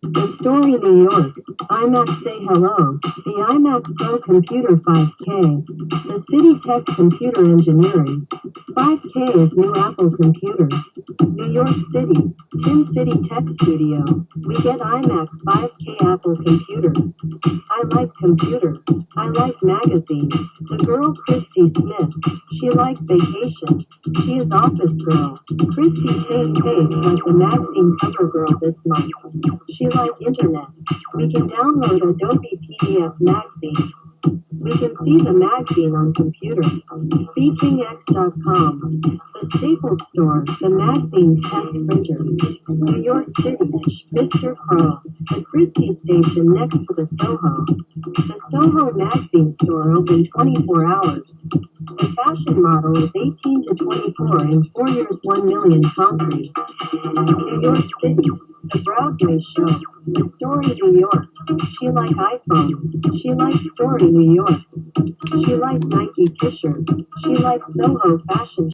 The Story New York. iMac Say Hello. The iMac Pro Computer 5K. The City Tech Computer Engineering. 5K is new Apple computer. New York City. Tin City Tech Studio. We get iMac 5K Apple computer. I like computer. I like magazines. The girl Chrystie Smith. She like vacation. She is office girl. Chrystie same pace like the magazine cover girl this month. She like internet. We can download Adobe PDF magazines. We can see the magazine on computer. BKingX.com. The Staples Store. The magazine's test printer. New York City. Mr. Crow. The Chrystie station next to the Soho. The Soho magazine store open 24 hours. The fashion model is 18 to 24 in 4 years 1 million concrete. New York City. The Broadway show. The Story New York. She like iPhones. She likes Story New York. She likes Nike t-shirt. She likes Soho fashion